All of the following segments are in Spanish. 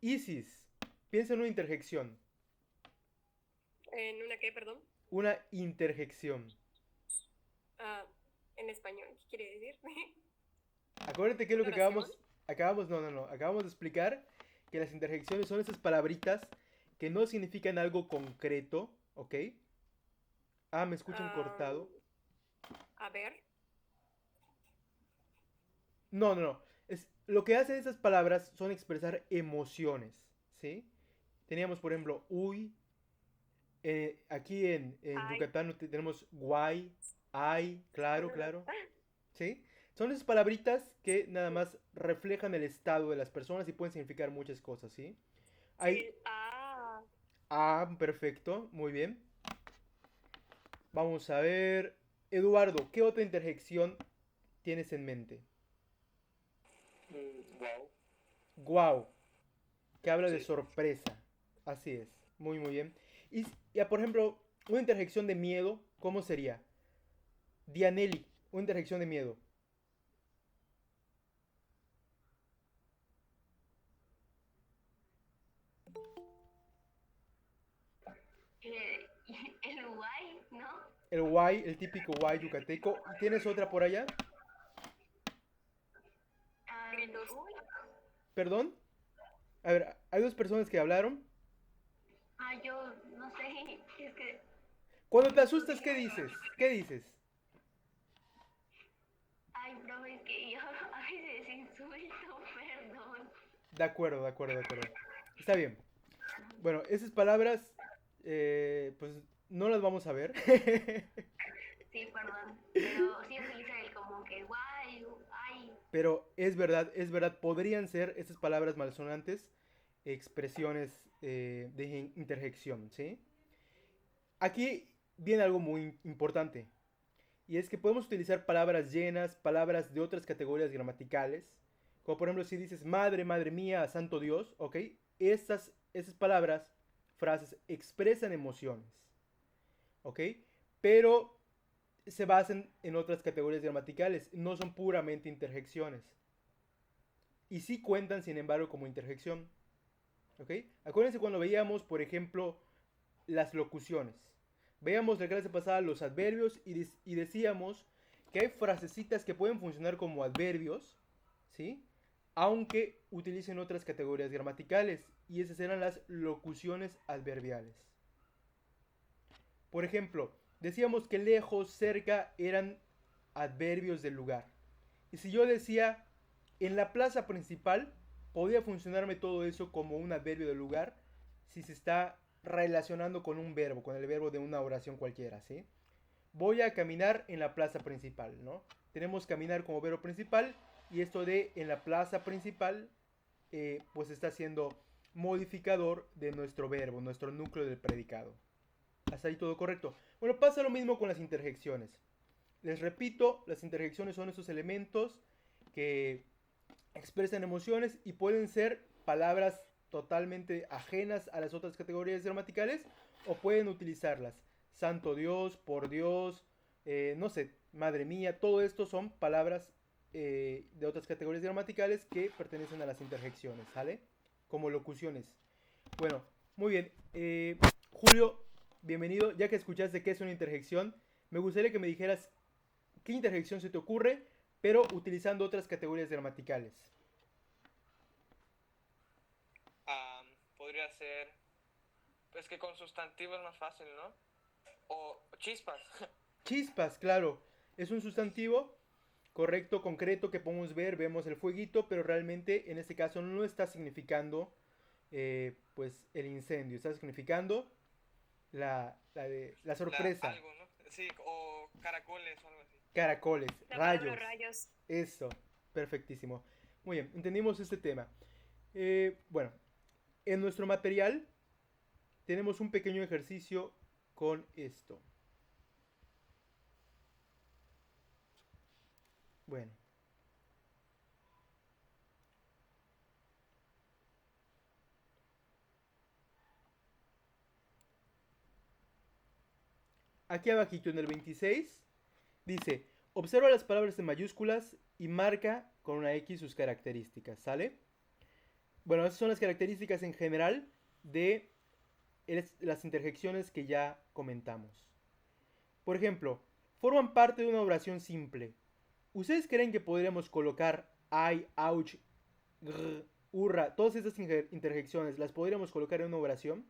Isis, piensa en una interjección. ¿En una qué, perdón? Una interjección. Ah, en español, ¿qué quiere decir? Acuérdate que es lo ¿Una que oración? acabamos de explicar que las interjecciones son esas palabritas que no significan algo concreto, ¿ok? Ah, me escuchan Ah, cortado. a ver. No. Lo que hacen esas palabras son expresar emociones, ¿sí? Teníamos, por ejemplo, uy. Aquí en Ay. Yucatán tenemos guay, ay, claro, ¿sí? Son esas palabritas que nada más reflejan el estado de las personas y pueden significar muchas cosas, ¿sí? Hay, Sí. Ah. ah, perfecto, muy bien. Vamos a ver, Eduardo, ¿qué otra interjección tienes en mente? Wow, Guau, que habla de sí. sorpresa. Así es, muy bien. Y, ya, por ejemplo, una interjección de miedo, ¿cómo sería? Dianelli, una interjección de miedo. Eh, el guay, ¿no? El guay, el típico guay yucateco. ¿Y tienes otra por allá? Gritos. Uy, ¿Perdón? A ver, hay dos personas que hablaron. yo no sé, es que Cuando te no asustas, ¿qué escuché. dices? ¿Qué dices? Ay, profe, es que yo a veces insulto, perdón. De acuerdo. Está bien. Bueno, esas palabras, pues no las vamos a ver. Sí, perdón, pero sí utiliza el como que guay, ay. Pero es verdad, podrían ser esas palabras malsonantes expresiones de interjección, ¿sí? Aquí viene algo muy importante. Y es que podemos utilizar palabras llenas, palabras de otras categorías gramaticales. Como por ejemplo si dices madre, madre mía, santo Dios, ¿ok? Esas palabras, frases, expresan emociones, ¿ok? Pero se basan en otras categorías gramaticales, no son puramente interjecciones. Y sí cuentan, sin embargo, como interjección, ¿ok? Acuérdense cuando veíamos, por ejemplo, las locuciones. Veíamos la clase pasada los adverbios y decíamos que hay frasecitas que pueden funcionar como adverbios, ¿sí? Aunque utilicen otras categorías gramaticales, y esas eran las locuciones adverbiales. Por ejemplo, decíamos que lejos, cerca eran adverbios del lugar. Y si yo decía en la plaza principal, podría funcionarme todo eso como un adverbio del lugar si se está relacionando con un verbo, con el verbo de una oración cualquiera, ¿sí? Voy a caminar en la plaza principal, ¿no? Tenemos caminar como verbo principal y esto de en la plaza principal, pues está siendo modificador de nuestro verbo, nuestro núcleo del predicado. Hasta ahí todo correcto. Bueno, pasa lo mismo con las interjecciones. Les repito, las interjecciones son esos elementos que expresan emociones y pueden ser palabras totalmente ajenas a las otras categorías gramaticales o pueden utilizarlas. Santo Dios, por Dios, no sé, madre mía, todo esto son palabras de otras categorías gramaticales que pertenecen a las interjecciones, ¿sale? Como locuciones. Bueno, muy bien. Julio, bienvenido. Ya que escuchaste qué es una interjección, me gustaría que me dijeras qué interjección se te ocurre, pero utilizando otras categorías gramaticales. Ah, podría ser, pues que con sustantivo es más fácil, ¿no? O chispas. Chispas, claro. Es un sustantivo correcto, concreto, que podemos ver, vemos el fueguito, pero realmente en este caso no está significando pues el incendio, está significando la sorpresa. Algo, ¿no? Sí, o caracoles o algo así. Caracoles, La palabra rayos, rayos. eso, perfectísimo. Muy bien, entendimos este tema. Bueno, en nuestro material tenemos un pequeño ejercicio con esto. Bueno, aquí abajito en el 26 dice, observa las palabras en mayúsculas y marca con una X sus características, ¿sale? Bueno, esas son las características en general de las interjecciones que ya comentamos. Por ejemplo, forman parte de una oración simple. ¿Ustedes creen que podríamos colocar ay, ouch, grr, hurra, todas estas interjecciones, las podríamos colocar en una oración?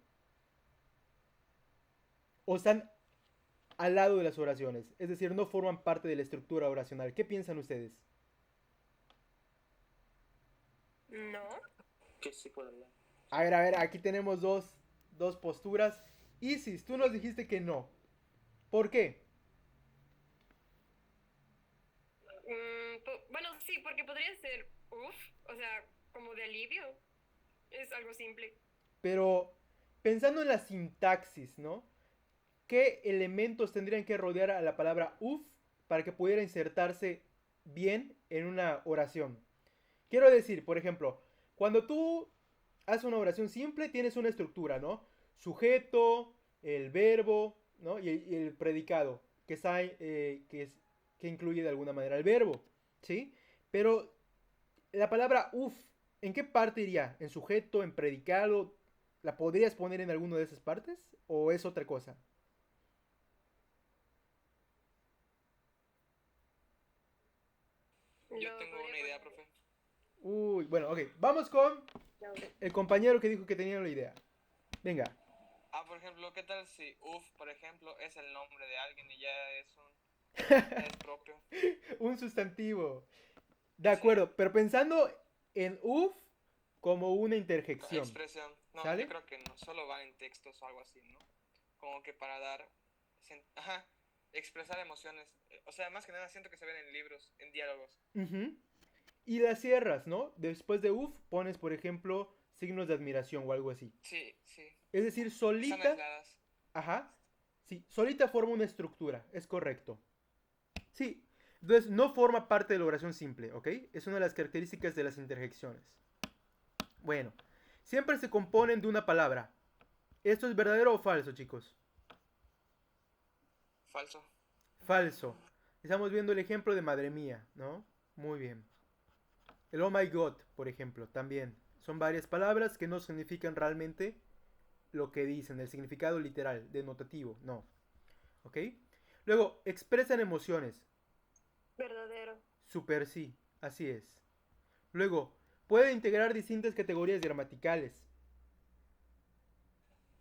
¿O están al lado de las oraciones? Es decir, no forman parte de la estructura oracional. ¿Qué piensan ustedes? No. Que sí puedo hablar. A ver, aquí tenemos dos posturas. Isis, tú nos dijiste que no. ¿Por qué? Bueno, sí, porque podría ser uff, o sea, como de alivio. Es algo simple. Pero pensando en la sintaxis, ¿no? ¿Qué elementos tendrían que rodear a la palabra uf para que pudiera insertarse bien en una oración? Quiero decir, por ejemplo, cuando tú haces una oración simple, tienes una estructura, ¿no? Sujeto, el verbo, ¿no? Y el predicado, que incluye de alguna manera el verbo, ¿sí? Pero la palabra uf, ¿en qué parte iría? ¿En sujeto, en predicado? ¿La podrías poner en alguna de esas partes? ¿O es otra cosa? Yo Lo tengo podría una idea, poner. profe. Uy, bueno, ok. Vamos con el compañero que dijo que tenía la idea. Venga. Por ejemplo, ¿qué tal si UF, por ejemplo, es el nombre de alguien y ya es propio? Un sustantivo. De Sí. acuerdo, pero pensando en uf como una interjección. Expresión. No, ¿Sale? yo creo que no, solo va en textos o algo así, ¿no? Como que para dar, ajá, expresar emociones. O sea, más que nada siento que se ven en libros, en diálogos. Ujú. Y las cierras, ¿no? Después de uf pones, por ejemplo, signos de admiración o algo así. Sí, sí. Es decir, Están solita, aisladas. ajá, sí, solita forma una estructura, es correcto. Sí, entonces no forma parte de la oración simple, ¿ok? Es una de las características de las interjecciones. Bueno, siempre se componen de una palabra. ¿Esto es verdadero o falso, chicos? Falso. Falso. Estamos viendo el ejemplo de madre mía, ¿no? Muy bien. El oh my god, por ejemplo, también. Son varias palabras que no significan realmente lo que dicen, el significado literal, denotativo, no. ¿Ok? Luego, expresan emociones. Verdadero. Super sí, así es. Luego, puede integrar distintas categorías gramaticales.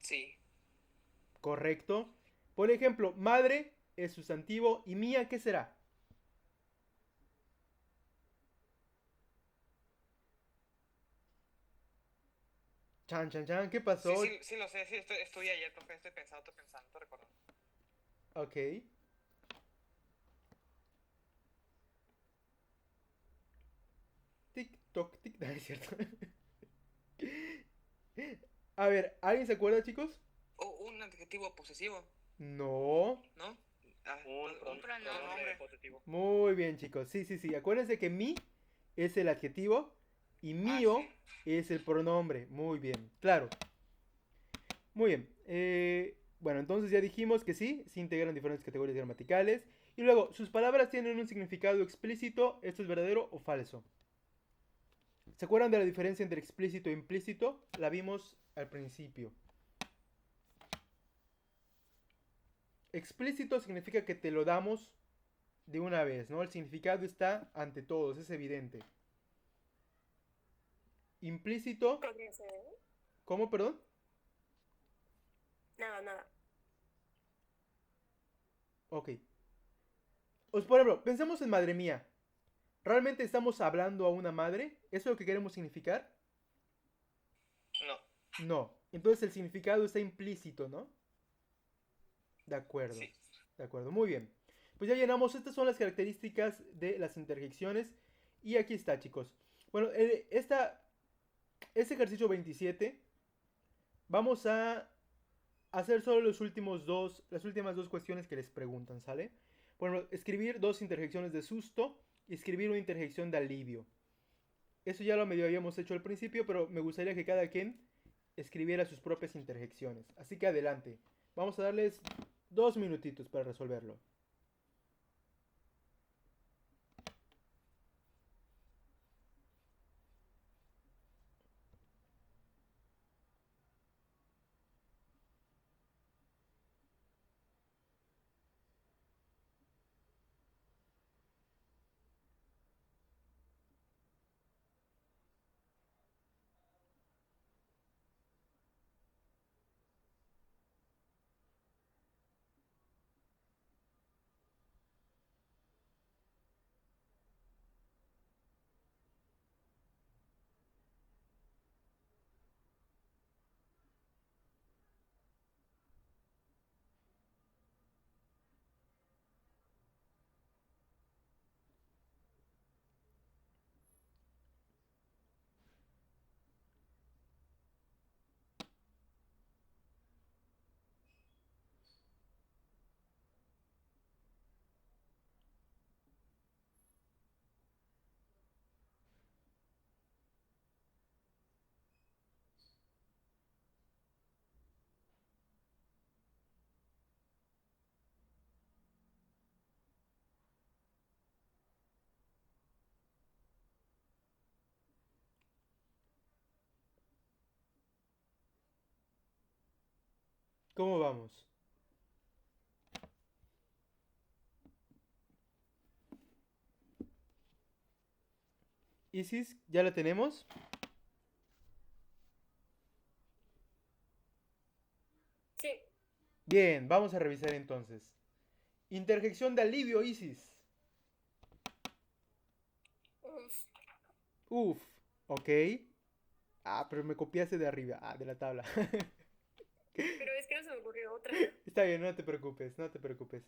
Sí. Correcto. Por ejemplo, madre es sustantivo y mía, ¿qué será? Chan, chan, chan, ¿qué Sí, pasó? sí, sí lo sé, sí, estudié ayer, profe, estoy pensando, estoy recordando. Ok. Tic, toc, tic. No, es cierto. A ver, ¿alguien se acuerda, chicos? Un adjetivo posesivo, No. ¿no? Un pronombre posesivo. Muy bien, chicos. Sí, sí, sí. Acuérdense que mi es el adjetivo y mío Sí. es el pronombre. Muy bien, claro. Muy bien. Bueno, entonces ya dijimos que sí, se integran diferentes categorías gramaticales. Y luego, sus palabras tienen un significado explícito. ¿Esto es verdadero o falso? ¿Se acuerdan de la diferencia entre explícito e implícito? La vimos al principio. Explícito significa que te lo damos de una vez, ¿no? El significado está ante todos, es evidente. Implícito, Podría ser, ¿eh? ¿cómo, perdón? Nada, nada. Ok. Pues, por ejemplo, pensemos en madre mía. ¿Realmente estamos hablando a una madre? ¿Eso es lo que queremos significar? No. No. Entonces el significado está implícito, ¿no? De acuerdo. Sí. De acuerdo, muy bien. Pues ya llenamos, estas son las características de las interjecciones. Y aquí está, chicos. Bueno, este ejercicio 27, vamos a hacer solo las últimas dos cuestiones que les preguntan, ¿sale? Bueno, escribir dos interjecciones de susto y escribir una interjección de alivio. Eso ya lo medio habíamos hecho al principio, pero me gustaría que cada quien escribiera sus propias interjecciones. Así que adelante. Vamos a darles 2 minutitos para resolverlo. ¿Cómo vamos? Isis, ¿ya la tenemos? Sí. Bien, vamos a revisar entonces. Interjección de alivio, Isis. Uf. Uf, ok. Ah, pero me copiaste de arriba, de la tabla. Pero es que no se me ocurrió otra. Está bien, no te preocupes, no te preocupes.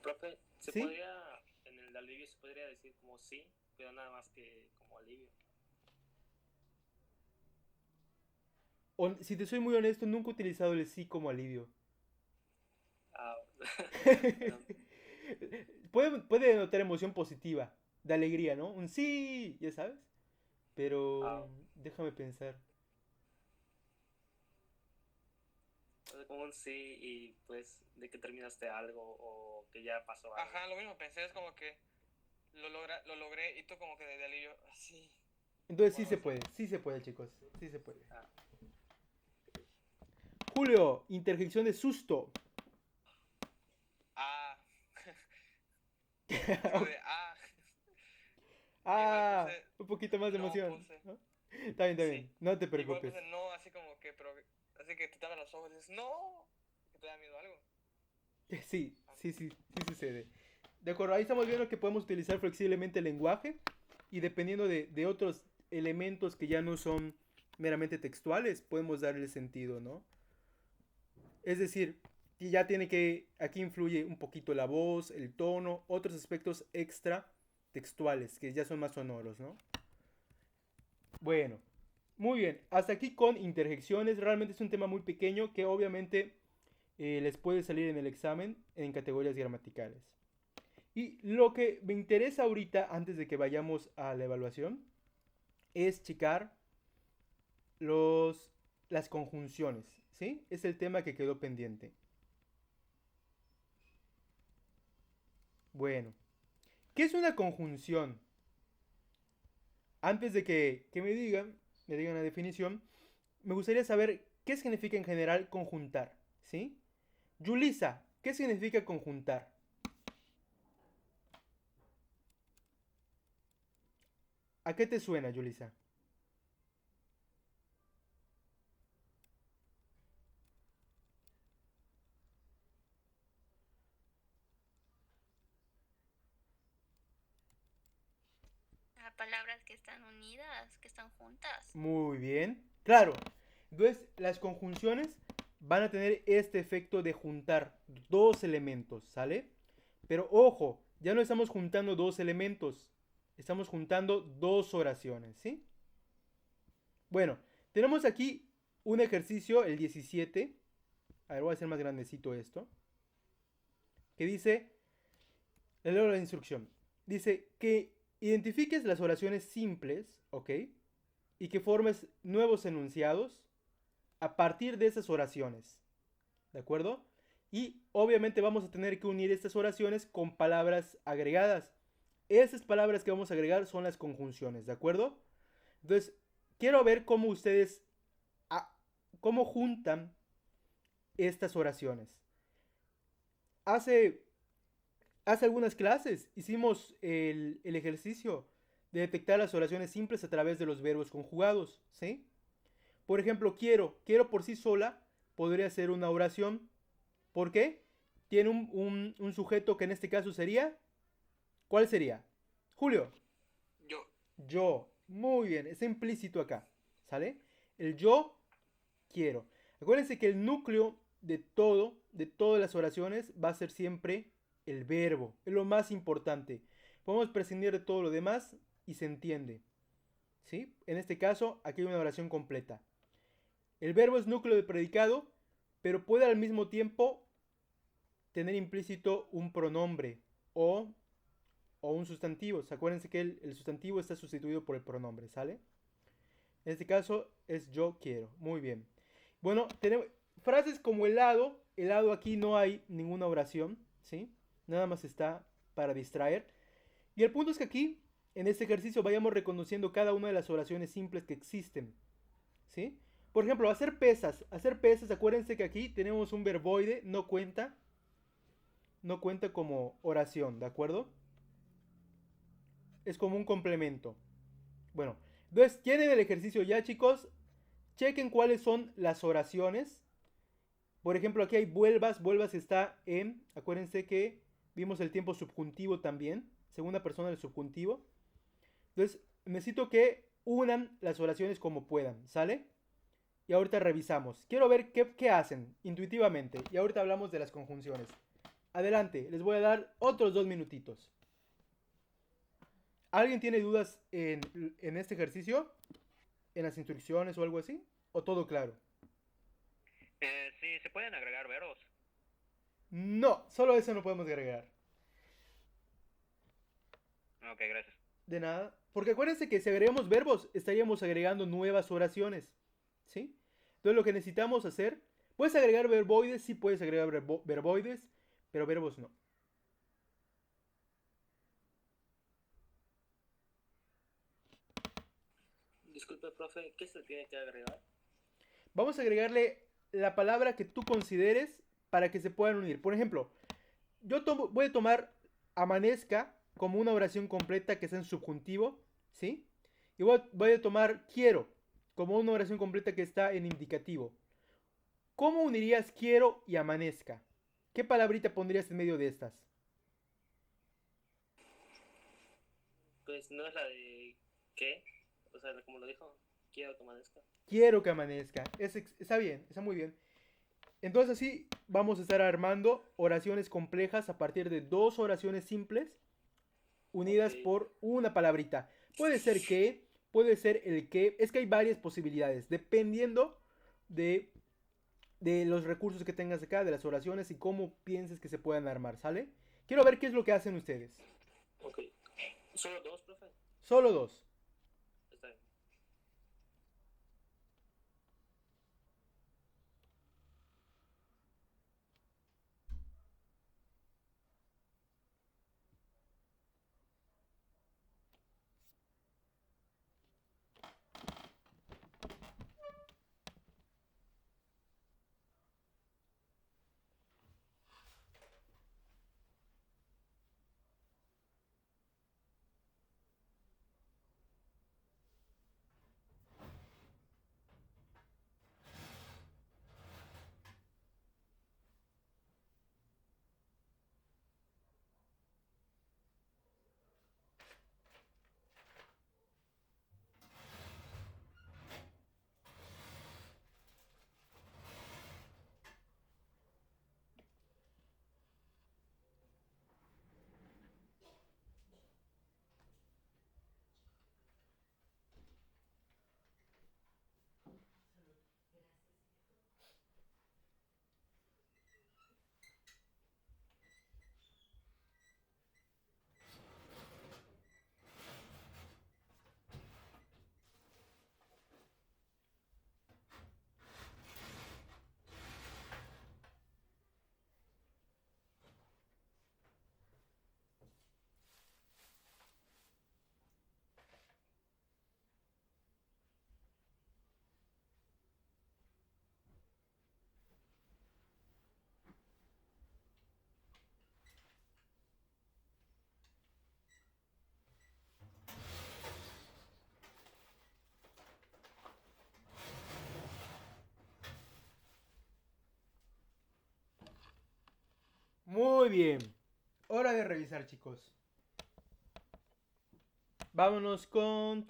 Profe, se ¿Sí? podría, en el de alivio se podría decir como sí, pero nada más que como alivio. Si te soy muy honesto, nunca he utilizado el sí como alivio. Ah, Puede denotar emoción positiva, de alegría, ¿no? Un sí, ya sabes. Pero déjame pensar. o sea, como un sí y pues de que terminaste algo o que ya pasó algo. Ajá, lo mismo pensé, es como que lo logré y tú como que de alivio, así. Entonces Bueno, sí se puede, chicos, sí se puede. Ah. Julio, interjección de susto. Ah. Digo de Ah, Igual un poquito más de no emoción. puse. ¿No? Está bien, Sí. no te Igual preocupes. puse no, así como que, pero, así que te tapan los ojos y dices, no, que te da miedo algo. Sí sucede. De acuerdo, ahí estamos viendo que podemos utilizar flexiblemente el lenguaje y dependiendo de otros elementos que ya no son meramente textuales, podemos darle sentido, ¿no? Es decir, que ya tiene que, aquí influye un poquito la voz, el tono, otros aspectos extra textuales que ya son más sonoros, ¿no? Bueno, muy bien, hasta aquí con interjecciones, realmente es un tema muy pequeño que obviamente les puede salir en el examen en categorías gramaticales. Y lo que me interesa ahorita, antes de que vayamos a la evaluación, es checar las conjunciones, ¿sí? Es el tema que quedó pendiente. Bueno, ¿qué es una conjunción? Antes de que me digan la definición, me gustaría saber qué significa en general conjuntar, ¿sí? Yulisa, ¿qué significa conjuntar? ¿A qué te suena, Yulisa? A palabras que están unidas, que están juntas. Muy bien. Claro. Entonces, las conjunciones van a tener este efecto de juntar dos elementos, ¿sale? Pero ojo, ya no estamos juntando dos elementos, estamos juntando dos oraciones, ¿sí? Bueno, tenemos aquí un ejercicio, el 17. A ver, voy a hacer más grandecito esto. Que dice, le leo la instrucción. Dice que identifiques las oraciones simples, ¿ok? Y que formes nuevos enunciados a partir de esas oraciones. ¿De acuerdo? Y obviamente vamos a tener que unir estas oraciones con palabras agregadas. Esas palabras que vamos a agregar son las conjunciones, ¿de acuerdo? Entonces, quiero ver cómo ustedes, cómo juntan estas oraciones. Hace algunas clases hicimos el ejercicio de detectar las oraciones simples a través de los verbos conjugados, ¿sí? Por ejemplo, quiero por sí sola podría ser una oración. ¿Por qué? Tiene un sujeto que en este caso sería, ¿cuál sería? Julio. Yo. Yo. Muy bien, está implícito acá, ¿sale? El yo quiero. Acuérdense que el núcleo de todas las oraciones va a ser siempre el verbo. Es lo más importante. Podemos prescindir de todo lo demás y se entiende. ¿Sí? En este caso, aquí hay una oración completa. El verbo es núcleo de predicado, pero puede al mismo tiempo tener implícito un pronombre o un sustantivo. Acuérdense que el sustantivo está sustituido por el pronombre, ¿sale? En este caso es yo quiero. Muy bien. Bueno, tenemos frases como helado. Helado aquí no hay ninguna oración, ¿sí? Nada más está para distraer. Y el punto es que aquí, en este ejercicio, vayamos reconociendo cada una de las oraciones simples que existen, ¿sí? Por ejemplo, hacer pesas. Hacer pesas, acuérdense que aquí tenemos un verboide, no cuenta. No cuenta como oración, ¿de acuerdo? Es como un complemento. Bueno, entonces tienen el ejercicio ya, chicos. Chequen cuáles son las oraciones. Por ejemplo, aquí hay vuelvas. Vuelvas está en. Acuérdense que vimos el tiempo subjuntivo también. Segunda persona del subjuntivo. Entonces, necesito que unan las oraciones como puedan, ¿sale? Y ahorita revisamos. Quiero ver qué hacen intuitivamente. Y ahorita hablamos de las conjunciones. Adelante, les voy a dar otros 2 minutitos. ¿Alguien tiene dudas en este ejercicio? ¿En las instrucciones o algo así? ¿O todo claro? Sí, se pueden agregar verbos. No, solo eso no podemos agregar. Ok, gracias. De nada. Porque acuérdense que si agregamos verbos, estaríamos agregando nuevas oraciones. ¿Sí? Entonces lo que necesitamos hacer, puedes agregar verboides, sí puedes agregar verboides, pero verbos no. Disculpe, profe, ¿qué se tiene que agregar? Vamos a agregarle la palabra que tú consideres para que se puedan unir. Por ejemplo, voy a tomar amanezca como una oración completa que sea en subjuntivo, ¿sí? Y voy a tomar quiero como una oración completa que está en indicativo. ¿Cómo unirías quiero y amanezca? ¿Qué palabrita pondrías en medio de estas? Pues no es la de ¿qué? O sea, como lo dijo, quiero que amanezca. Quiero que amanezca. Está bien, está muy bien. Entonces así vamos a estar armando oraciones complejas a partir de 2 oraciones simples unidas por una palabrita. Puede ser que, puede ser el que. Es que hay varias posibilidades, dependiendo de los recursos que tengas acá, de las oraciones y cómo pienses que se puedan armar, ¿sale? Quiero ver qué es lo que hacen ustedes. Ok. ¿Solo 2, profe? Solo 2. Está bien. Muy bien. Hora de revisar, chicos. Vámonos con.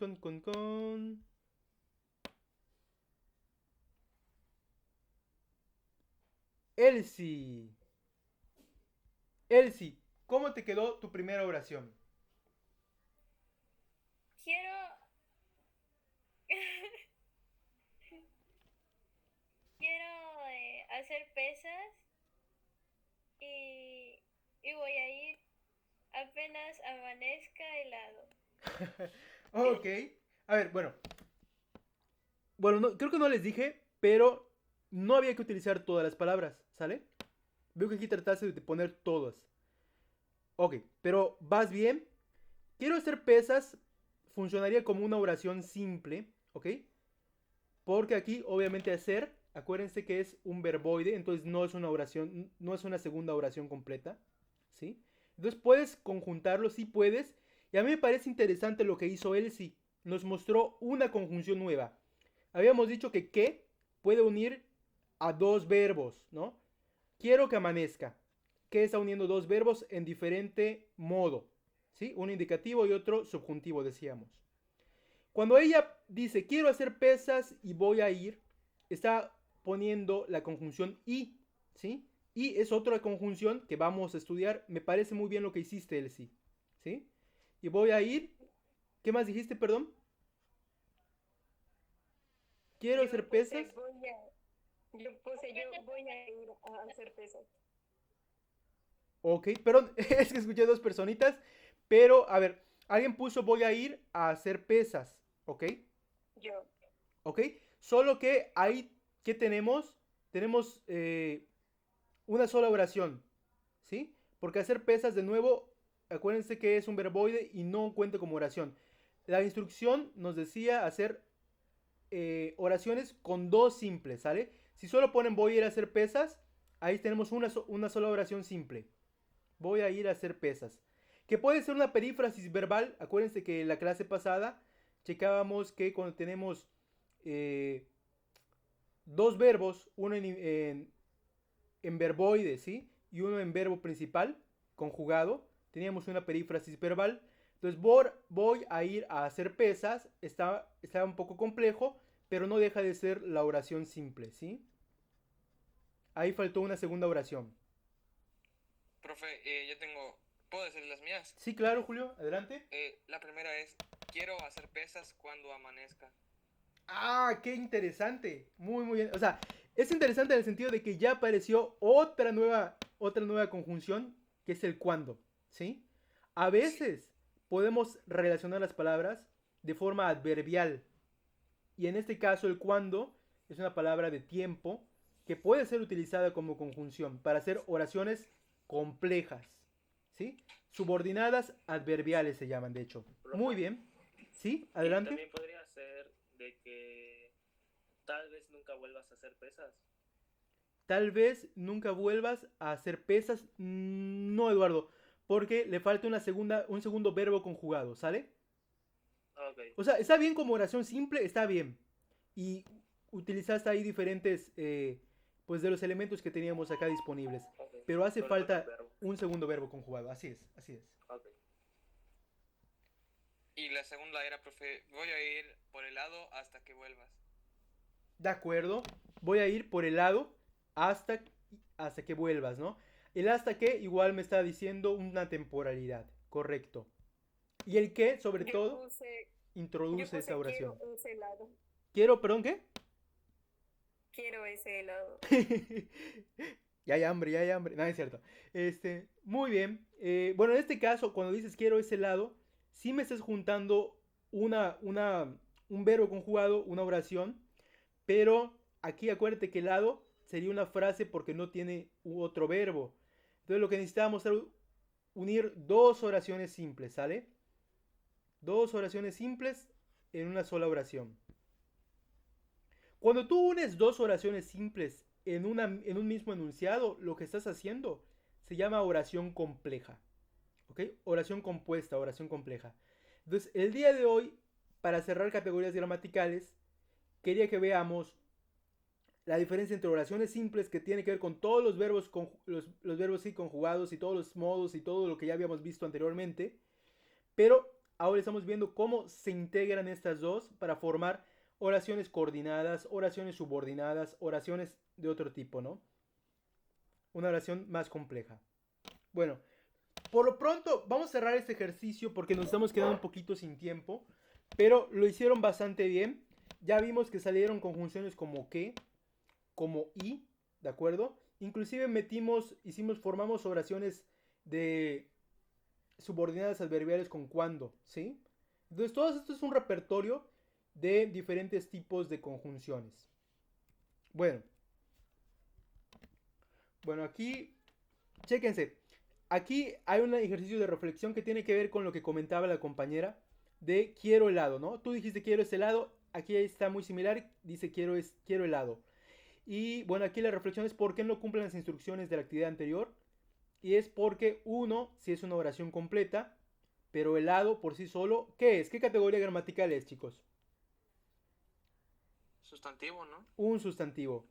Elsie. Elsie, ¿cómo te quedó tu primera oración? Quiero. Quiero hacer pesas y voy a ir apenas amanezca helado. Ok. A ver, bueno. Bueno, creo que no les dije, pero no había que utilizar todas las palabras, ¿sale? Veo que aquí trataste de poner todas. Ok, pero vas bien. Quiero hacer pesas. Funcionaría como una oración simple, ¿ok? Porque aquí, obviamente, hacer, acuérdense que es un verboide, entonces no es una oración, no es una segunda oración completa, ¿sí? Entonces puedes conjuntarlo, sí puedes. Y a mí me parece interesante lo que hizo Elsie. Nos mostró una conjunción nueva. Habíamos dicho que puede unir a dos verbos, ¿no? Quiero que amanezca. Que está uniendo dos verbos en diferente modo, ¿sí? Uno indicativo y otro subjuntivo, decíamos. Cuando ella dice quiero hacer pesas y voy a ir, está poniendo la conjunción y, ¿sí? Y es otra conjunción que vamos a estudiar. Me parece muy bien lo que hiciste, Elsie, ¿sí? Y voy a ir. ¿Qué más dijiste, perdón? Quiero hacer pesas. Yo voy a ir a hacer pesas. Ok, perdón, es que escuché dos personitas. Pero, a ver, alguien puso voy a ir a hacer pesas, ¿ok? Yo. ¿Ok? Solo que ahí, ¿qué tenemos? Tenemos una sola oración, ¿sí? Porque hacer pesas, de nuevo, acuérdense que es un verboide y no cuenta como oración. La instrucción nos decía hacer oraciones con dos simples, ¿sale? Si solo ponen voy a ir a hacer pesas, ahí tenemos una sola oración simple. Voy a ir a hacer pesas. Que puede ser una perífrasis verbal. Acuérdense que en la clase pasada checábamos que cuando tenemos dos verbos, uno en verboide, ¿sí? Y uno en verbo principal, conjugado, teníamos una perífrasis verbal. Entonces voy a ir a hacer pesas. Está un poco complejo, pero no deja de ser la oración simple, ¿sí? Ahí faltó una segunda oración. Profe, yo tengo... ¿Puedo decir las mías? Sí, claro, Julio, adelante. La primera es, quiero hacer pesas cuando amanezca. Ah, qué interesante. Muy, muy bien. O sea, es interesante en el sentido de que ya apareció otra nueva conjunción, que es el cuando, ¿sí? A veces podemos relacionar las palabras de forma adverbial. Y en este caso el cuando es una palabra de tiempo que puede ser utilizada como conjunción para hacer oraciones complejas, ¿sí? Subordinadas adverbiales se llaman, de hecho. Muy bien. ¿Sí? Y Adelante. también podría ser de que tal vez nunca vuelvas a hacer pesas. Tal vez nunca vuelvas a hacer pesas. No, Eduardo, porque le falta un segundo verbo conjugado, ¿sale? Ok. O sea, está bien como oración simple, está bien. Y utilizaste ahí diferentes, pues de los elementos que teníamos acá disponibles. Ok. Pero hace Solo falta un verbo. un segundo verbo conjugado, así es, así es. Ok. Y la segunda era, profe, voy a ir por el lado hasta que vuelvas. De acuerdo, voy a ir por el lado hasta que vuelvas, ¿no? El hasta que igual me está diciendo una temporalidad, correcto. Y el que, sobre todo, introduce esa oración. Quiero ese helado. Quiero, perdón, ¿qué? Quiero ese helado. Ya hay hambre, ya hay hambre. No, es cierto. Muy bien. Bueno, en este caso, cuando dices quiero ese lado, sí me estás juntando un verbo conjugado, una oración. Pero aquí acuérdate que lado sería una frase porque no tiene otro verbo. Entonces lo que necesitamos es unir dos oraciones simples, ¿sale? Dos oraciones simples en una sola oración. Cuando tú unes dos oraciones simples en un mismo enunciado, lo que estás haciendo se llama oración compleja. ¿Ok? Oración compuesta, oración compleja. Entonces, el día de hoy, para cerrar categorías gramaticales, quería que veamos la diferencia entre oraciones simples, que tiene que ver con todos los verbos, los verbos sí conjugados y todos los modos y todo lo que ya habíamos visto anteriormente. Pero ahora estamos viendo cómo se integran estas dos para formar oraciones coordinadas, oraciones subordinadas, oraciones de otro tipo, ¿no? Una oración más compleja. Bueno, por lo pronto vamos a cerrar este ejercicio porque nos estamos quedando un poquito sin tiempo, pero lo hicieron bastante bien. Ya vimos que salieron conjunciones como que, como y, ¿de acuerdo? Inclusive formamos oraciones de subordinadas adverbiales con cuando, ¿sí? Entonces todo esto es un repertorio de diferentes tipos de conjunciones. Bueno, aquí, chéquense. Aquí hay un ejercicio de reflexión que tiene que ver con lo que comentaba la compañera de quiero helado, ¿no? Tú dijiste quiero ese helado aquí está muy similar, dice quiero helado. Y bueno, aquí la reflexión es por qué no cumplen las instrucciones de la actividad anterior. Y es porque uno, si es una oración completa, pero helado por sí solo, ¿qué es? ¿Qué categoría gramatical es, chicos? Sustantivo, ¿no? Un sustantivo.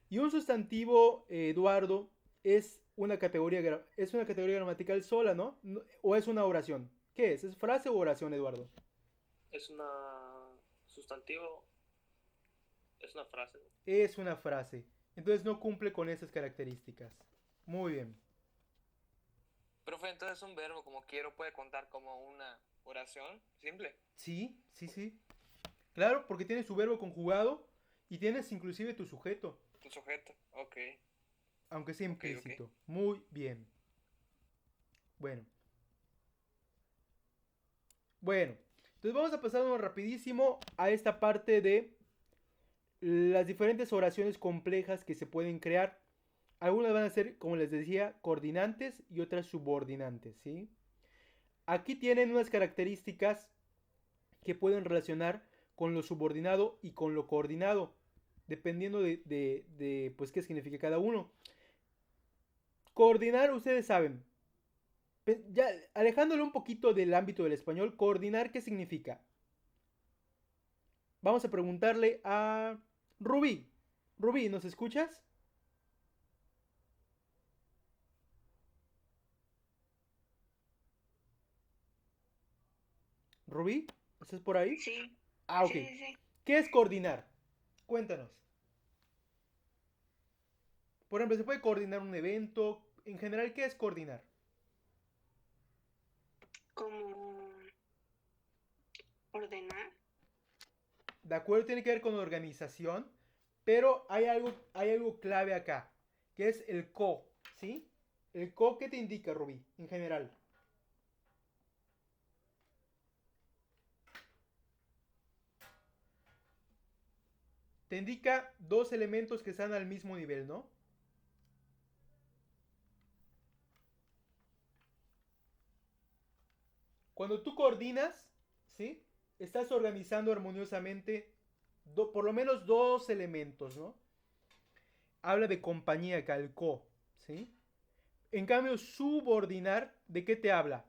Y un sustantivo, Eduardo, es una categoría gramatical sola, ¿no? ¿O es una oración? ¿Qué es? ¿Es frase o oración, Eduardo? Es una sustantivo, es una frase. Es una frase. Entonces no cumple con esas características. Muy bien. Profe, entonces un verbo como quiero puede contar como una oración simple. Sí, sí, sí. Claro, porque tienes su verbo conjugado y tienes inclusive tu sujeto, Tu sujeto, ok. aunque sea Ok, ok. implícito. Muy bien. Bueno. Bueno. Entonces vamos a pasarnos rapidísimo a esta parte de las diferentes oraciones complejas que se pueden crear. Algunas van a ser, como les decía, coordinantes y otras subordinantes, ¿sí? Aquí tienen unas características que pueden relacionar con lo subordinado y con lo coordinado, dependiendo de pues, qué significa cada uno. Coordinar, ustedes saben, ya alejándolo un poquito del ámbito del español, coordinar, ¿qué significa? Vamos a preguntarle a Rubí. Rubí, ¿nos escuchas? Rubí, ¿estás por ahí? Sí, Ah, ok. sí. ¿Qué es coordinar? Cuéntanos. Por ejemplo, ¿se puede coordinar un evento? En general, ¿qué es coordinar? Como ordenar. De acuerdo, tiene que ver con organización, pero hay algo clave acá, que es el co, ¿sí? El co, ¿qué te indica, Rubí, en general? Te indica dos elementos que están al mismo nivel, ¿no? Cuando tú coordinas, ¿sí? Estás organizando armoniosamente por lo menos dos elementos, ¿no? Habla de compañía acá, el co, ¿sí? En cambio, subordinar, ¿de qué te habla?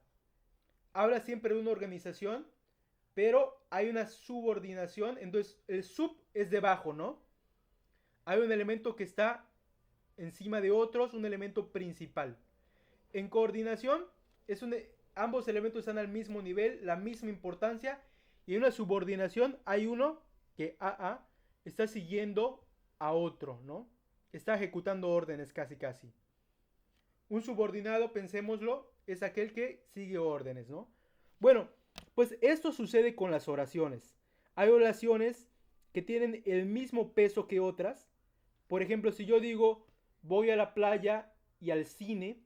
Habla siempre de una organización, pero hay una subordinación, entonces el sub es debajo, ¿no? Hay un elemento que está encima de otros, un elemento principal. En coordinación, ambos elementos están al mismo nivel, la misma importancia, y en una subordinación hay uno que AA está siguiendo a otro, ¿no? Está ejecutando órdenes casi casi. Un subordinado, pensémoslo, es aquel que sigue órdenes, ¿no? Bueno, pues esto sucede con las oraciones. Hay oraciones que tienen el mismo peso que otras. Por ejemplo, si yo digo voy a la playa y al cine,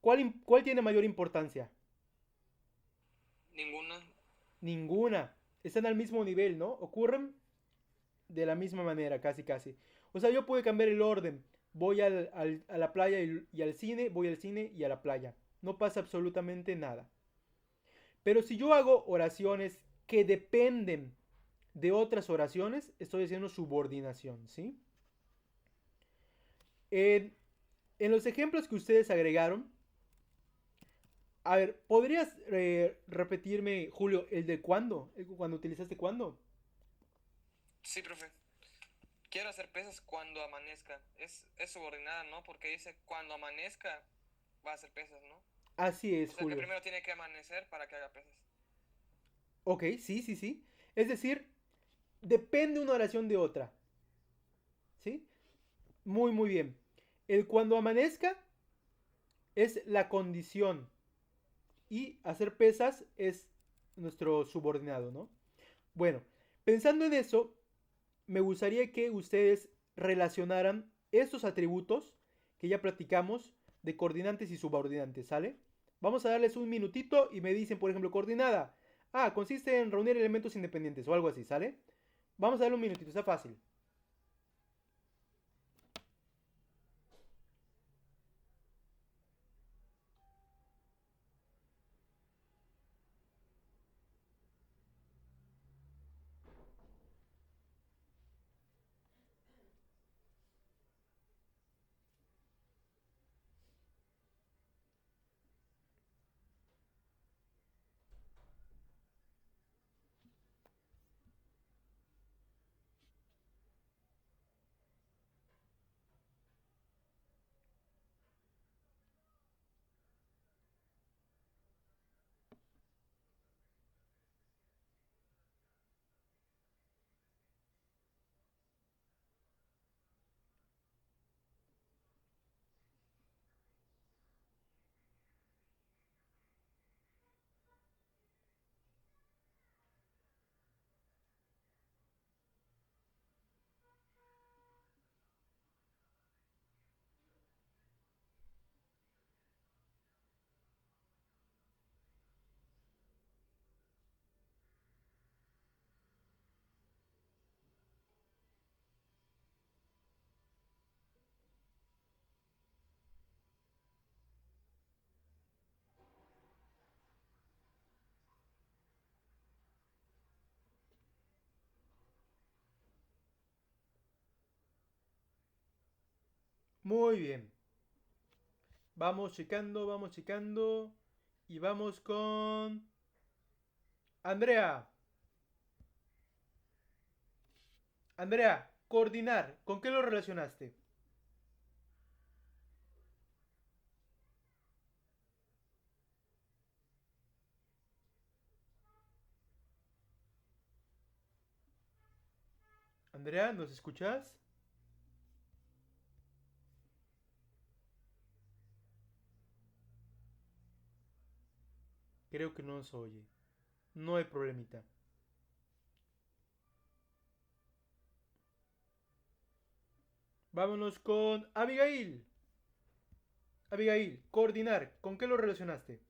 ¿cuál tiene mayor importancia? Ninguna. Ninguna. Están al mismo nivel, ¿no? Ocurren de la misma manera, casi casi. O sea, yo puedo cambiar el orden. Voy a la playa y al cine, voy al cine y a la playa. No pasa absolutamente nada. Pero si yo hago oraciones que dependen de otras oraciones, estoy haciendo subordinación, ¿sí? En, en los ejemplos que ustedes agregaron, a ver, ¿podrías repetirme, Julio, el de cuándo? Cuando utilizaste cuándo. Sí, profe. Quiero hacer pesas cuando amanezca. Es subordinada, ¿no? Porque dice cuando amanezca va a hacer pesas, ¿no? Así es, O sea que Julio. primero tiene que amanecer para que haga pesas. Ok, sí, sí, sí. Es decir, depende una oración de otra. ¿Sí? Muy, muy bien. El cuando amanezca es la condición. Y hacer pesas es nuestro subordinado, ¿no? Bueno, pensando en eso, me gustaría que ustedes relacionaran estos atributos que ya platicamos de coordinantes y subordinantes, ¿sale? Vamos a darles un minutito y me dicen, por ejemplo, coordinada. Ah, consiste en reunir elementos independientes o algo así, ¿sale? Vamos a darle un minutito, está fácil. Muy bien. Vamos checando, vamos checando. Y vamos con... Andrea. Andrea, coordinar. ¿Con qué lo relacionaste? Andrea, ¿nos escuchas? Creo que no nos oye. No hay problemita. Vámonos con Abigail. Abigail, coordinar. ¿Con qué lo relacionaste?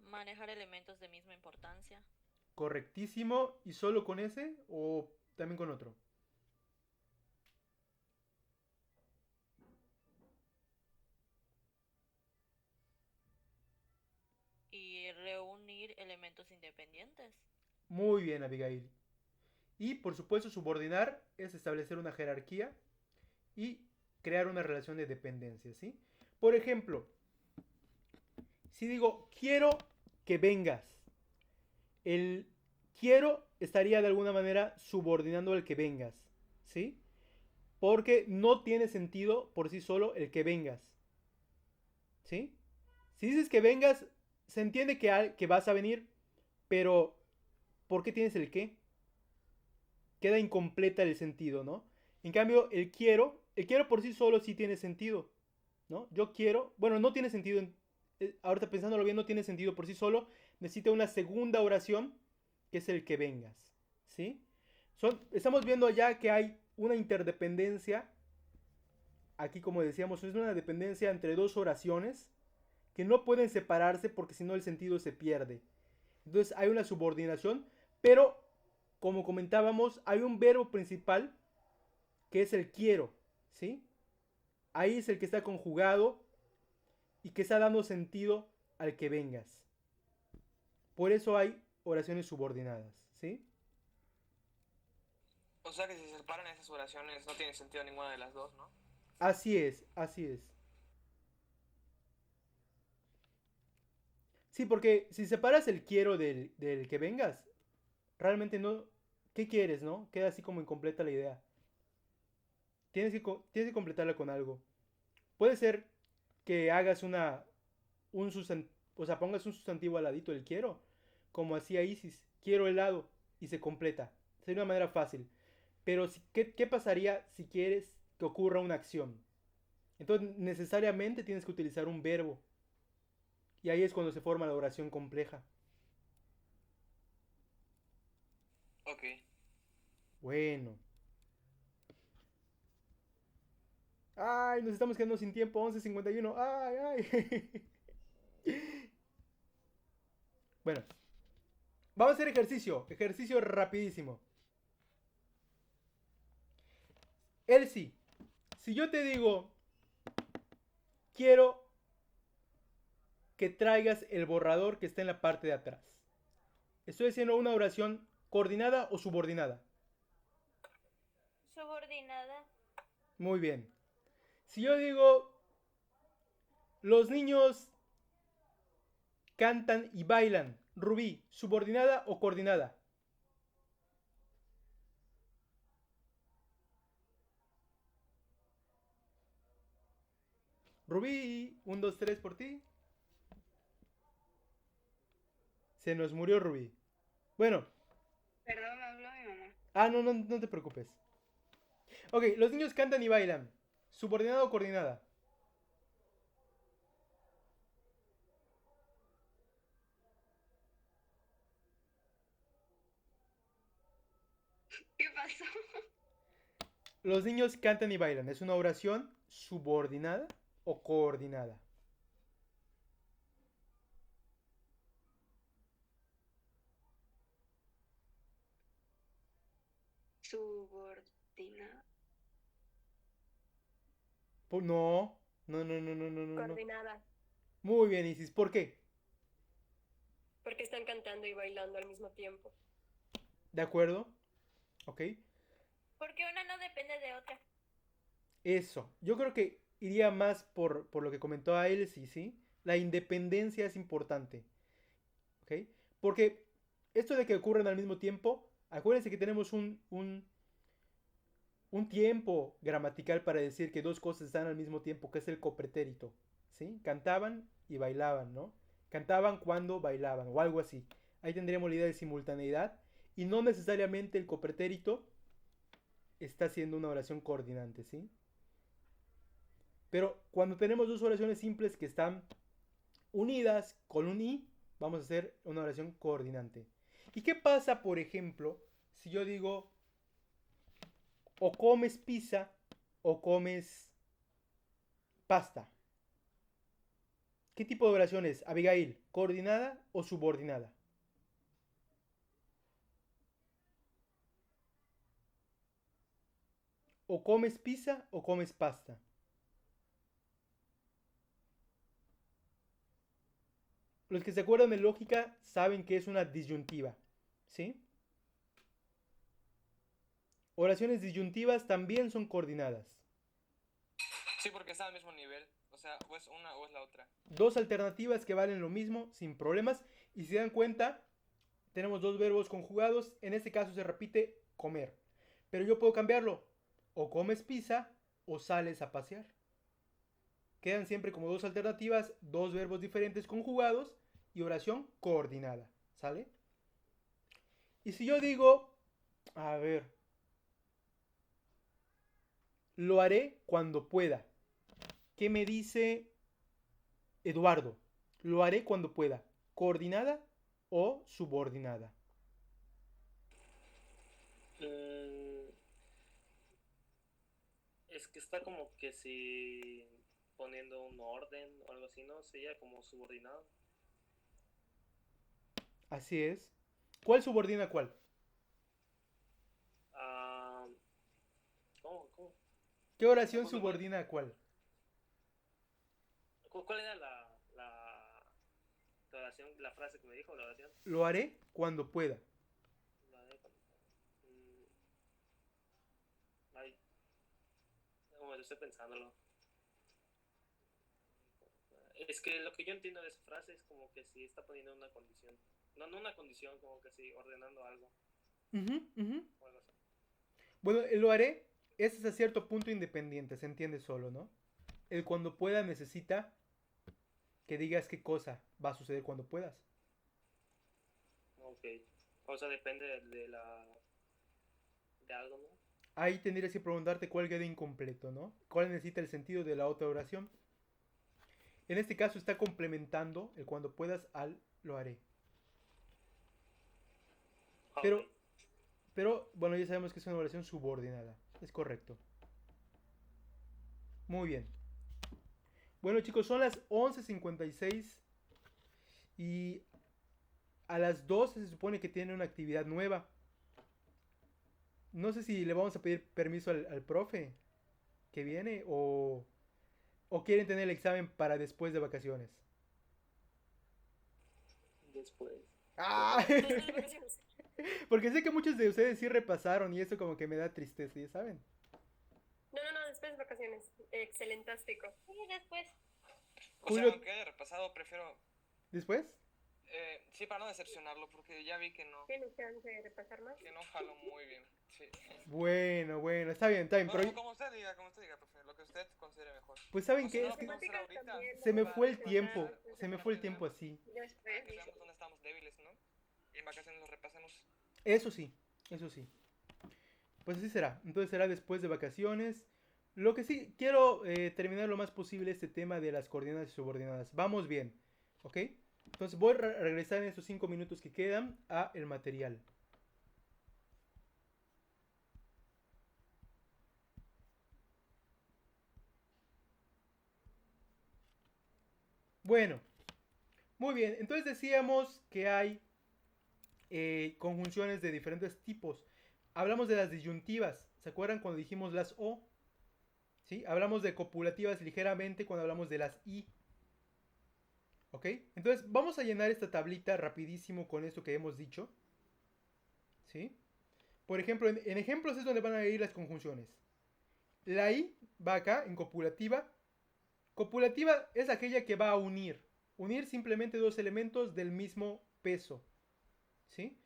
Manejar elementos de misma importancia. Correctísimo. ¿Y solo con ese o también con otro? Y reunir elementos independientes. Muy bien, Abigail. Y por supuesto, subordinar es establecer una jerarquía y crear una relación de dependencia, ¿sí? Por ejemplo, si digo quiero que vengas, el quiero estaría de alguna manera subordinando al que vengas, ¿sí? Porque no tiene sentido por sí solo el que vengas, ¿sí? Si dices que vengas, se entiende que vas a venir, pero ¿por qué tienes el qué? Queda incompleta el sentido, ¿no? En cambio, el quiero por sí solo sí tiene sentido, ¿no? Yo quiero, bueno, no tiene sentido, ahorita pensándolo bien, no tiene sentido por sí solo, necesita una segunda oración, que es el que vengas, ¿sí? Estamos viendo ya que hay una interdependencia, aquí como decíamos, es una dependencia entre dos oraciones, que no pueden separarse porque si no el sentido se pierde. Entonces hay una subordinación, pero como comentábamos, hay un verbo principal que es el quiero, ¿sí? Ahí es el que está conjugado y que está dando sentido al que vengas. Por eso hay oraciones subordinadas, ¿sí? O sea que si se separan esas oraciones no tiene sentido ninguna de las dos, ¿no? Así es, así es. Sí, porque si separas el quiero del que vengas, realmente no... ¿Qué quieres, no? Queda así como incompleta la idea. Tienes que completarla con algo. Puede ser que hagas o sea, pongas un sustantivo al ladito del quiero, como hacía Isis, quiero helado, y se completa. Sería una manera fácil. Pero, ¿qué pasaría si quieres que ocurra una acción? Entonces, necesariamente tienes que utilizar un verbo. Y ahí es cuando se forma la oración compleja. Ok. Bueno. Ay, nos estamos quedando sin tiempo. 11:51. Ay, ay. Bueno, vamos a hacer ejercicio. Ejercicio rapidísimo. Elsie, si yo te digo, quiero que traigas el borrador que está en la parte de atrás. ¿Estoy haciendo una oración coordinada o subordinada? Subordinada. Muy bien. Si yo digo, los niños cantan y bailan, Rubí, ¿subordinada o coordinada? Rubí, 1, 2, 3 por ti. Se nos murió Rubí. Bueno. Perdón, me habló mi mamá. Ah, no, no, no te preocupes. Ok, los niños cantan y bailan. ¿Subordinada o coordinada? ¿Qué pasó? Los niños cantan y bailan. ¿Es una oración subordinada o coordinada? Subordinada. No, no, no, no, no, no, no. Coordinada. Muy bien, Isis. ¿Por qué? Porque están cantando y bailando al mismo tiempo. ¿De acuerdo? Ok. Porque una no depende de otra. Eso. Yo creo que iría más por lo que comentó a él, sí, sí. La independencia es importante. ¿Ok? Porque esto de que ocurren al mismo tiempo, acuérdense que tenemos un tiempo gramatical para decir que dos cosas están al mismo tiempo, que es el copretérito. ¿Sí? Cantaban y bailaban, ¿no? Cantaban cuando bailaban, o algo así. Ahí tendríamos la idea de simultaneidad. Y no necesariamente el copretérito está haciendo una oración coordinante, ¿sí? Pero cuando tenemos dos oraciones simples que están unidas con un i, vamos a hacer una oración coordinante. ¿Y qué pasa, por ejemplo, si yo digo o comes pizza o comes pasta? ¿Qué tipo de oración es, Abigail? ¿Coordinada o subordinada? ¿O comes pizza o comes pasta? Los que se acuerdan de lógica saben que es una disyuntiva, ¿sí? Oraciones disyuntivas también son coordinadas. Sí, porque está al mismo nivel. O sea, o es una o es la otra. Dos alternativas que valen lo mismo sin problemas. Y si se dan cuenta, tenemos dos verbos conjugados. En este caso se repite comer. Pero yo puedo cambiarlo. O comes pizza o sales a pasear. Quedan siempre como dos alternativas, dos verbos diferentes conjugados y oración coordinada. ¿Sale? Y si yo digo, a ver, lo haré cuando pueda. ¿Qué me dice Eduardo? Lo haré cuando pueda. ¿Coordinada o subordinada? Es que está como que si poniendo un orden o algo así, ¿no? Sería como subordinado. Así es. ¿Cuál subordina a cuál? Ah, ¿cómo? ¿Qué oración subordina a cuál? ¿Cuál era la oración, la frase que me dijo, la oración? Lo haré cuando pueda. Ay, bueno, estoy pensándolo. Es que lo que yo entiendo de esa frase es como que si está poniendo una condición. No una condición, como que si ordenando algo. Ujú, ujú. O algo así. Bueno, el lo haré es hasta cierto punto independiente, se entiende solo, ¿no? El cuando pueda necesita que digas qué cosa va a suceder cuando puedas. Ok. O sea, depende de algo, ¿no? Ahí tendrías que preguntarte cuál queda incompleto, ¿no? ¿Cuál necesita el sentido de la otra oración? En este caso está complementando el cuando puedas al lo haré. Pero, Ok. pero bueno, ya sabemos que es una oración subordinada. Es correcto. Muy bien. Bueno, chicos, son las 11:56 y a las 12 se supone que tiene una actividad nueva. No sé si le vamos a pedir permiso al profe que viene o quieren tener el examen para después de vacaciones. Después. ¡Ah! Después de vacaciones. Porque sé que muchos de ustedes sí repasaron y eso como que me da tristeza, ¿ya saben? No, después de vacaciones. Excelentástico. Sí, después. O sea, Julio- aunque haya repasado, prefiero... ¿Después? sí, para no decepcionarlo, porque ya vi que no ¿Tienes chance de repasar más? jaló muy bien. Sí. Bueno, está bien, Bueno, pero como usted diga, profe, lo que usted considere mejor. pues saben O si que no es lo que podemos hacer ahorita, también, se me ¿no? fue el Para tiempo, recordar, se me fue el tiempo así. para Después. que veamos dónde estamos débiles, ¿no? Y en vacaciones lo repasemos. Eso sí, eso sí. Pues así será. Entonces será después de vacaciones. Lo que sí, quiero terminar lo más posible este tema de las coordenadas y subordinadas. Vamos bien, ¿ok? Entonces voy a regresar en estos 5 minutos que quedan a el material. Bueno, muy bien. Entonces decíamos que hay conjunciones de diferentes tipos. Hablamos de las disyuntivas. ¿Se acuerdan cuando dijimos las o? ¿Sí? Hablamos de copulativas ligeramente cuando hablamos de las i. ¿Ok? Entonces vamos a llenar esta tablita rapidísimo con esto que hemos dicho. ¿Sí? Por ejemplo, en ejemplos es donde van a ir las conjunciones. La I va acá en copulativa. Copulativa es aquella que va a unir. Unir simplemente dos elementos del mismo peso. ¿Sí?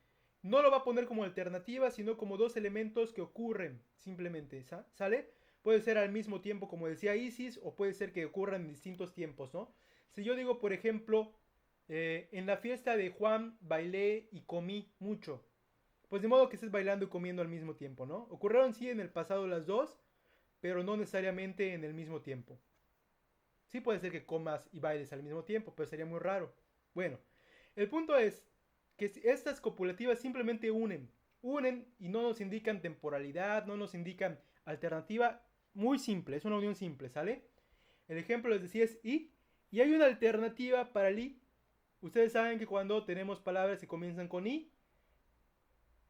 No lo va a poner como alternativa, sino como dos elementos que ocurren simplemente. ¿Sale? Puede ser al mismo tiempo, como decía Isis, o puede ser que ocurran en distintos tiempos, ¿no? Si yo digo, por ejemplo, en la fiesta de Juan bailé y comí mucho. Pues de modo que estés bailando y comiendo al mismo tiempo, ¿no? Ocurrieron sí en el pasado las dos, pero no necesariamente en el mismo tiempo. Sí puede ser que comas y bailes al mismo tiempo, pero sería muy raro. Bueno, el punto es que estas copulativas simplemente unen. Unen y no nos indican temporalidad, no nos indican alternativa. Muy simple, es una unión simple, ¿sale? El ejemplo les decía es I. Y hay una alternativa para el I. Ustedes saben que cuando tenemos palabras que comienzan con I,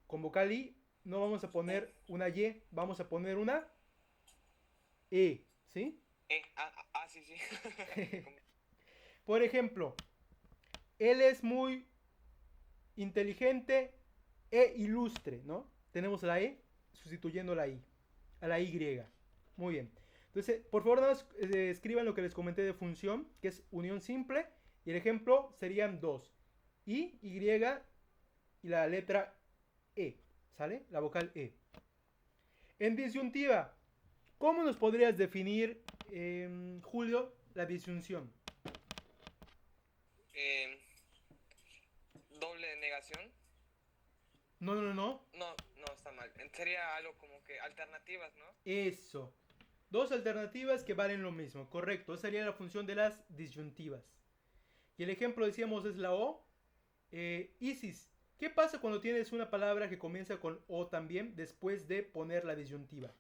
con vocal I, no vamos a poner una Y, vamos a poner una E, ¿sí? Sí, sí. Por ejemplo, él es muy inteligente e ilustre, ¿no? Tenemos la E sustituyendo la I, a la Y. Muy bien. Entonces, por favor, nada más escriban lo que les comenté de función, que es unión simple. Y el ejemplo serían dos. I, Y y la letra E. ¿Sale? La vocal E. En disyuntiva, ¿cómo nos podrías definir, Julio, la disyunción? Doble negación. No. No, está mal. Sería algo como que alternativas, ¿no? Eso. Dos alternativas que valen lo mismo. Correcto. Esa sería la función de las disyuntivas. Y el ejemplo, decíamos, es la O. Isis, ¿qué pasa cuando tienes una palabra que comienza con O también después de poner la disyuntiva?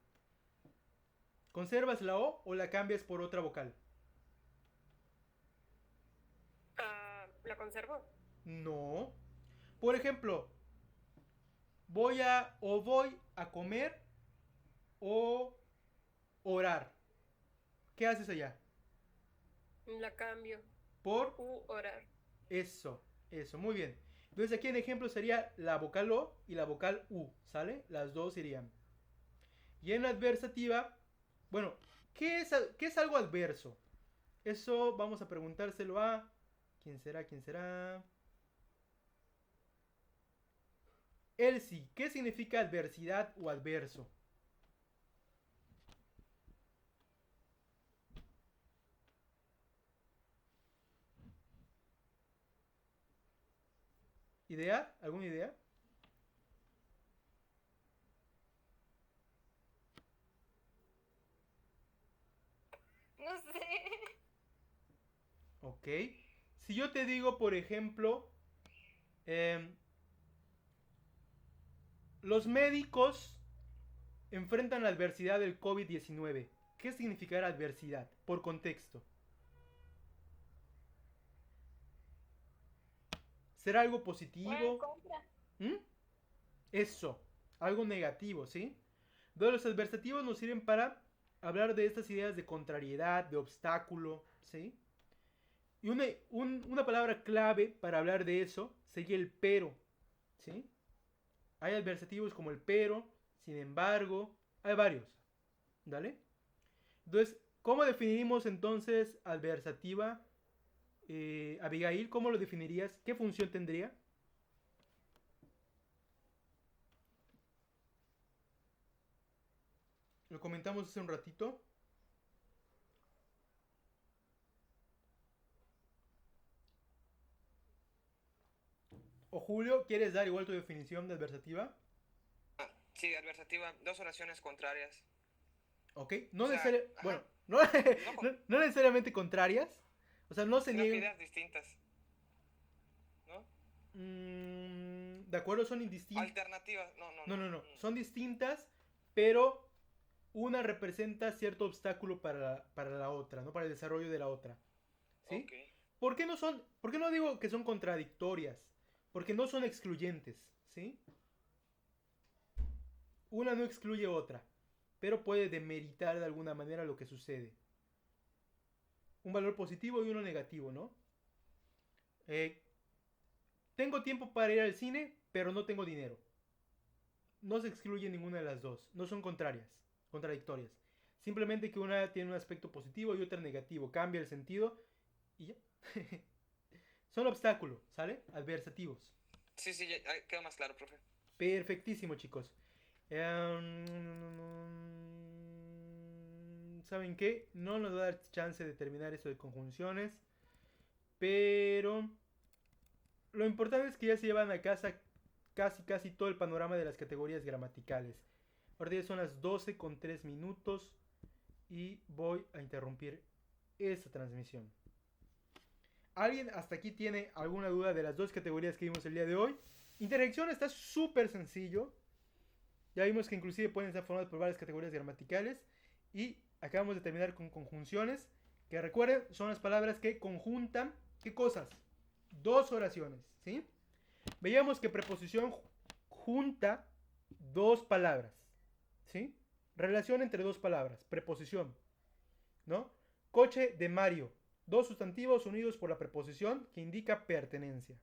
¿Conservas la O la cambias por otra vocal? ¿La conservo? No. Por ejemplo, voy a comer o orar. ¿Qué haces allá? La cambio. Por Orar. Eso, muy bien. Entonces aquí en ejemplo sería la vocal O y la vocal U, ¿sale? Las dos irían. Y en la adversativa, bueno, ¿qué es algo adverso? Eso vamos a preguntárselo a... ¿Quién será? Elsie, ¿qué significa adversidad o adverso? ¿Idea? ¿Alguna idea? No sé. Ok. Si yo te digo, por ejemplo, los médicos enfrentan la adversidad del COVID-19. ¿Qué significará adversidad? Por contexto. ¿Será algo positivo? ¿Mm? Eso, algo negativo, ¿sí? Entonces los adversativos nos sirven para hablar de estas ideas de contrariedad, de obstáculo, ¿sí? Y una palabra clave para hablar de eso sería el pero, ¿sí? Hay adversativos como el pero, sin embargo, hay varios, ¿dale? Entonces, ¿cómo definimos entonces adversativa? Abigail, ¿cómo lo definirías? ¿Qué función tendría? Lo comentamos hace un ratito. O Julio, ¿quieres dar igual tu definición de adversativa? Sí, adversativa, dos oraciones contrarias. Ok, no O sea, necesariamente... ajá. Bueno, no necesariamente contrarias. O sea, no se Sino niegan... ideas distintas. ¿No? De acuerdo, son indistintas. Alternativas, No. Son distintas, pero una representa cierto obstáculo para la otra, ¿no? Para el desarrollo de la otra. ¿Sí? Ok. ¿Por qué no digo que son contradictorias? Porque no son excluyentes, ¿sí? Una no excluye otra, pero puede demeritar de alguna manera lo que sucede. Un valor positivo y uno negativo, ¿no? Tengo tiempo para ir al cine, pero no tengo dinero. no se excluye ninguna de las dos, no son contradictorias. Simplemente que una tiene un aspecto positivo y otra negativo, cambia el sentido y ya. Son obstáculos, ¿sale? Adversativos. Sí, ya queda más claro, profe. Perfectísimo, chicos. ¿Saben qué? No nos va a dar chance de terminar esto de conjunciones. Pero lo importante es que ya se llevan a casa casi todo el panorama de las categorías gramaticales. Ahora ya son las 12:03 y voy a interrumpir esta transmisión. ¿Alguien hasta aquí tiene alguna duda de las dos categorías que vimos el día de hoy? Interjección está súper sencillo. Ya vimos que inclusive pueden estar formadas por varias categorías gramaticales. Y acabamos de terminar con conjunciones, que recuerden, son las palabras que conjuntan, ¿qué cosas? Dos oraciones, ¿sí? Veíamos que preposición junta dos palabras, ¿sí? Relación entre dos palabras, preposición, ¿no? Coche de Mario, dos sustantivos unidos por la preposición que indica pertenencia.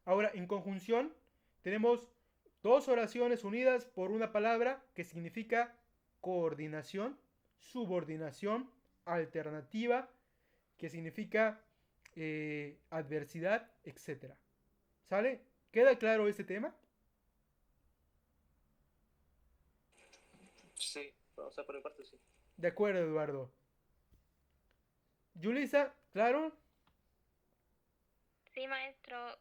Ahora, en conjunción, tenemos dos oraciones unidas por una palabra que significa coordinación, subordinación, alternativa, que significa adversidad, etc. ¿Sale? ¿Queda claro este tema? Sí, o sea, por mi parte sí. De acuerdo, Eduardo. Yulisa, ¿claro? Sí, maestro.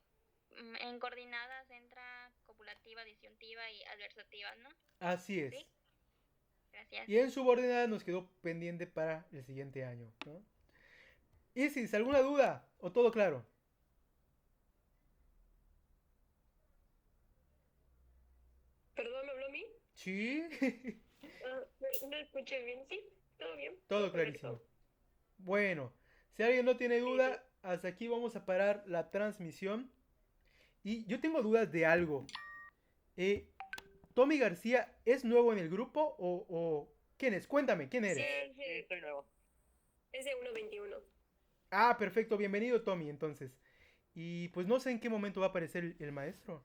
En coordinadas entra copulativa, disyuntiva y adversativa, ¿no? Así es. Sí. Gracias. Y en subordinada nos quedó pendiente para el siguiente año, ¿no? Isis, ¿alguna duda? ¿O todo claro? Perdón, ¿me habló a mí? Sí. No escuché bien, sí, todo bien. Todo clarísimo. Bueno, si alguien no tiene duda, hasta aquí vamos a parar la transmisión. Y yo tengo dudas de algo. ¿Tommy García es nuevo en el grupo o quién es? Cuéntame, ¿quién eres? Sí, Sí, estoy nuevo. es de 1.21. Ah, perfecto, bienvenido Tommy, entonces. Y pues no sé en qué momento va a aparecer el maestro.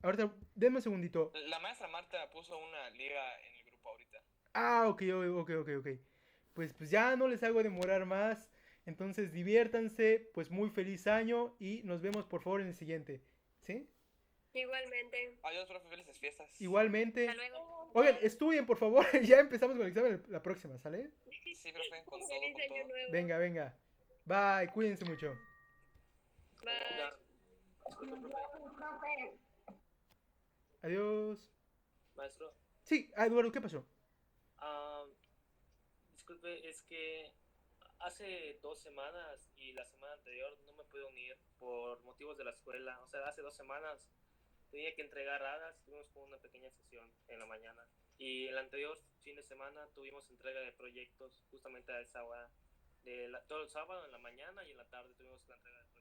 Ahorita, denme un segundito. La maestra Marta puso una liga en el grupo ahorita. Ah, ok. Pues ya no les hago demorar más. Entonces diviértanse, pues muy feliz año y nos vemos por favor en el siguiente. ¿Sí? Igualmente. Adiós, profe, felices fiestas. Igualmente. Hasta luego. Oigan, estudien por favor. Ya empezamos con el examen la próxima, ¿sale? Sí, profe, con todo, Feliz con año todo. nuevo. Venga. Bye, cuídense mucho. Bye. Ya. Disculpe, profe. Adiós. Maestro. Sí, Eduardo, ¿qué pasó? Disculpe, es que hace 2 semanas y la semana anterior no me pude unir por motivos de la escuela. O sea, hace 2 semanas tenía que entregar hadas, tuvimos como una pequeña sesión en la mañana. Y el anterior fin de semana tuvimos entrega de proyectos justamente a esa hora. Todo el sábado en la mañana y en la tarde tuvimos la entrega de proyectos.